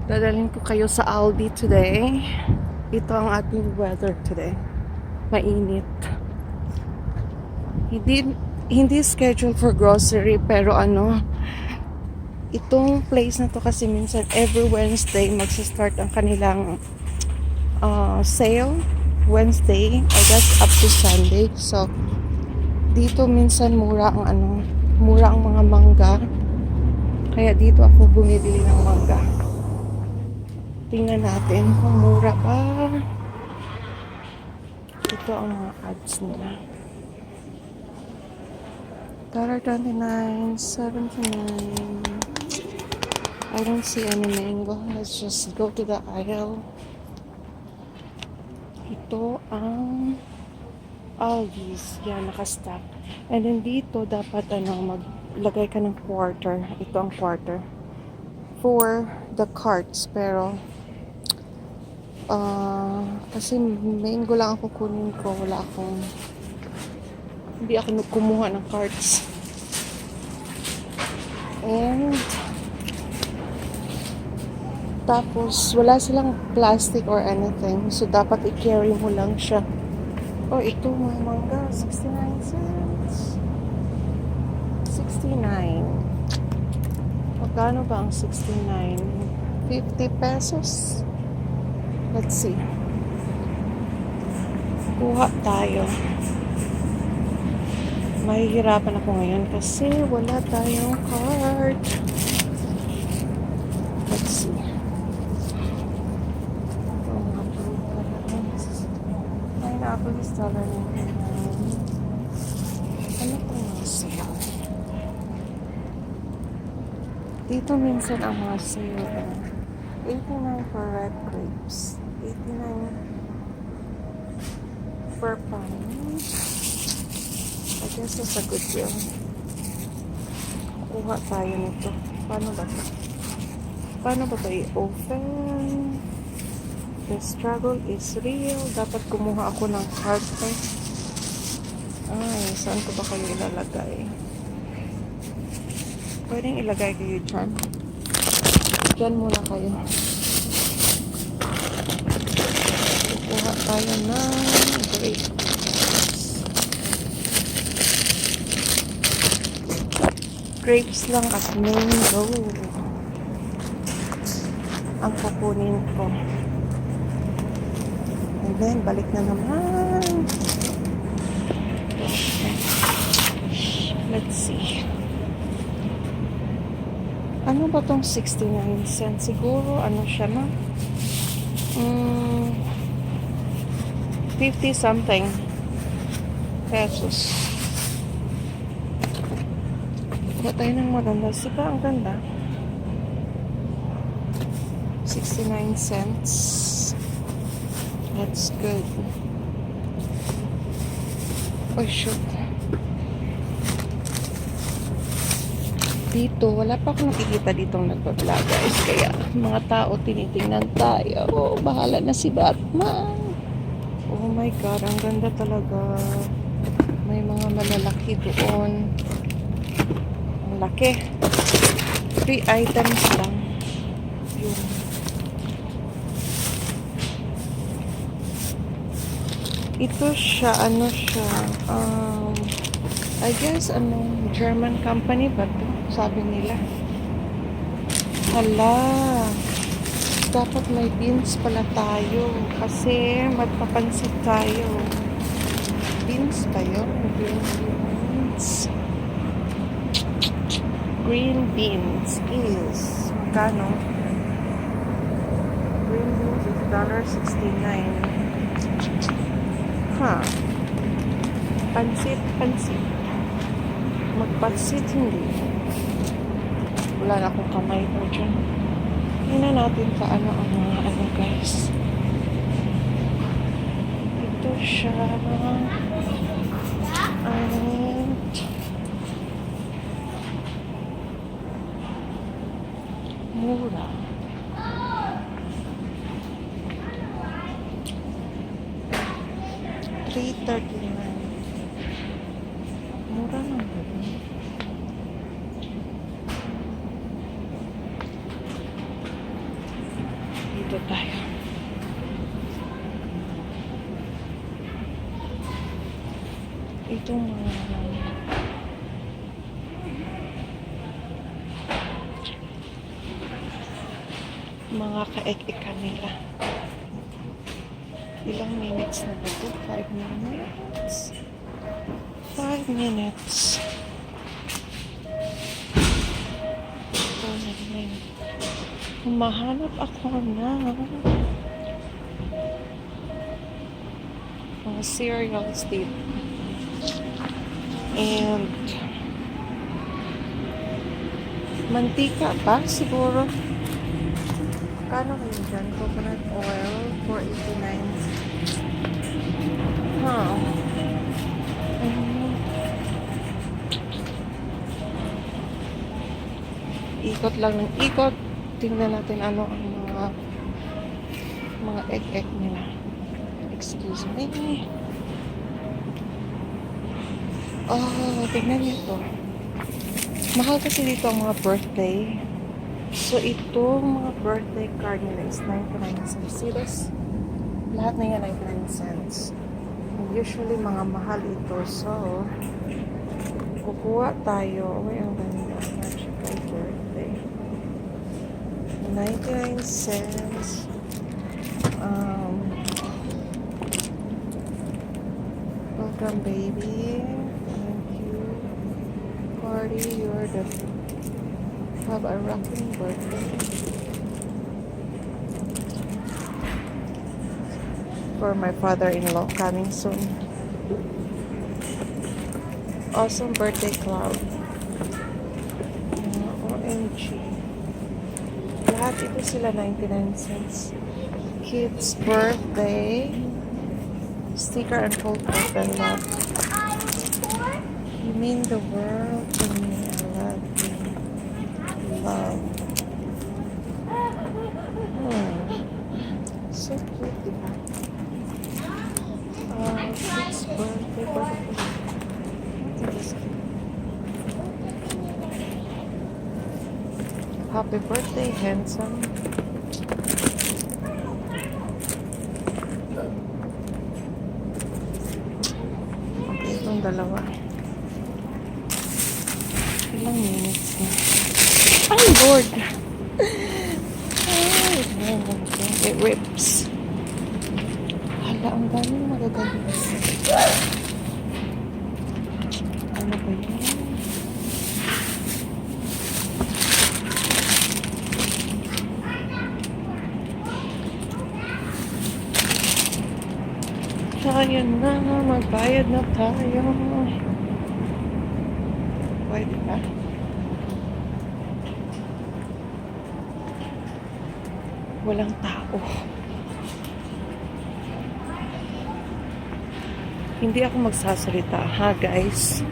Dadalhin ko kayo sa ALDI today. Ito ang ating weather today. Mainit. Hindi scheduled for grocery, pero itong place na to kasi minsan every Wednesday magsa-start ang kanilang sale. Wednesday, I guess up to Sunday. So, dito minsan mura ang mga mangga. Kaya dito ako bumibili ng mangga. Tingnan natin kung mura pa. Ito ang mga ads nila. $29, $79. I don't see any mango. Let's just go to the aisle. Ito ang ALDI's. Yan, nakastack. And then dito, dapat maglagay ka ng quarter. Ito ang quarter. For the carts. Pero, kasi mango lang ako kunin ko. Hindi ako kumuha ng carts. And, tapos, wala silang plastic or anything. So, dapat i-carry mo lang siya. Oh, ito mga mangga. 69 cents. 69. Magkano ba ang 69? 50 pesos. Let's see. Kuha tayo. Mahihirapan ako ngayon kasi wala tayong card. Let's see. Pineapple is $1.99. Ano po nga sale? Dito minsan ang mga sale. 89 for red grapes. 89 per pound. I guess that's a good deal. Kuha tayo nito. Paano ba ito? Paano ba ito i-open? The struggle is real. Dapat kumuha ako ng card. Ay, saan ko ba kayo ilalagay? Pwedeng ilagay kayo dyan. Dyan muna kayo. Kukuha tayo ng grapes. Grapes lang at mango. Ang kukunin ko. And then, balik na naman. Let's see. Ano ba tong 69 cents? Siguro, siya na? 50 something pesos. Kuha tayo ng maganda. Sipa, ang ganda. 69 cents. That's good. Oh, shoot. Dito, wala pa akong nakikita ditong nagbablog, guys. Kaya, mga tao, tinitingnan tayo. Oh, bahala na si Batman. Oh my God, ang ganda talaga. May mga malalaki doon. Ang laki. 3 items lang. Yun. Ito siya, I guess, German company ba ito? Sabi nila. Hala. Dapat may beans pala tayo. Kasi magpapansit tayo. Beans ba yun? Green beans. Green beans is magkano? Green beans is $1.69. Pansit. Magpansit hindi. Wala na akong kamay ko dyan. Tingnan natin sa guys. Ito siya. And mura. $3.39. Mura lang ba? Dito tayo. Itong mga kaek-ekan nila. Ilang minutes na ba ito? 5 minutes. 5 minutes. Ito na rin. Humahanap ako na mga cereals dito. And mantika ba? Siguro. Kano kayo dyan? Coconut oil, 4.89. Huh. Ikot lang ng ikot. Tingnan natin ano ang mga egg nila. Excuse me. Oh, tingnan niyo to. Mahal kasi dito ang mga birthday. So, itong mga birthday card nila is 99 cents. See this? Lahat na yan 99 cents. And usually, mga mahal ito. So, kukuha tayo. Uy, ang ganda. Magical birthday. 99 cents. Welcome, baby. Thank you. Party, you're the... Have a rocking birthday. For my father-in-law coming soon. Awesome birthday cloud. OMG. Lahat ito sila 99 cents. Kids birthday. Sticker and full button love. You mean the world to me. I love you. Love. So cute, diba? Kids birthday. What is this? Happy birthday, handsome. Okay, itong dalawa. Ilang minutes na. Ay, Lord! Ay, it rips. Hala, ang daming magagaling. Ano ba yun? Tayo na, magbayad na tayo. Pwede ba? Walang tao. Hindi ako magsasalita, ha guys?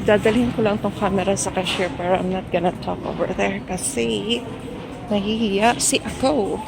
Dadalhin ko lang tong camera sa cashier pero I'm not gonna talk over there kasi nahihiya si ako.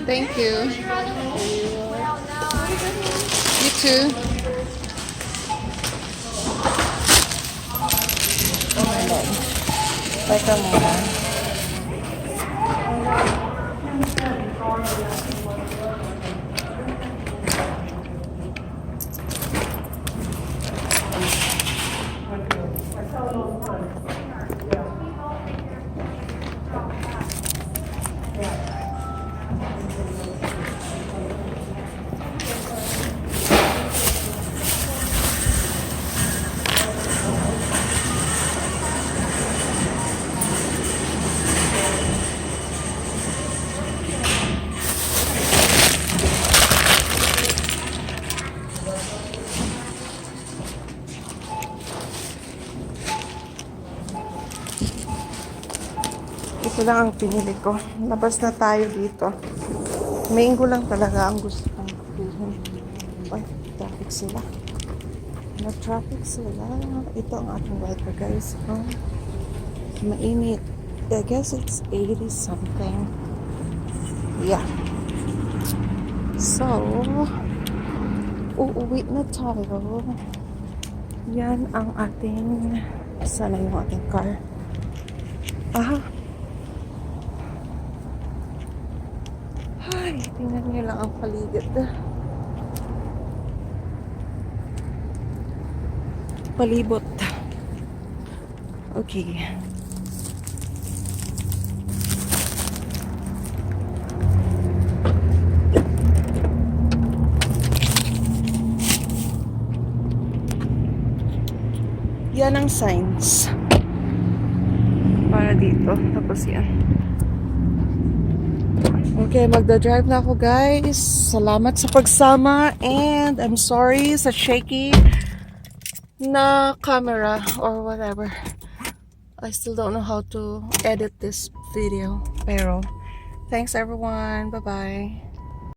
Thank you. You too. Teka muna. Ito lang ang pinili ko. Labas na tayo dito. Mango lang talaga ang gusto kong bilhin. Ay, traffic sila. Na-traffic sila. Ito ang ating weather, guys. Oh, mainit. I guess it's 80 something. Yeah. So, uuwi na tayo. Yan ang ating... Sana yung ating car. Aha. Ay, tingnan nyo lang ang paligid. Palibot. Okay. Yan ang signs. Para dito. Tapos yan. Okay, magda-drive na ako, guys. Salamat sa pagsama and I'm sorry sa shaky na camera or whatever. I still don't know how to edit this video. Pero, thanks everyone. Bye-bye.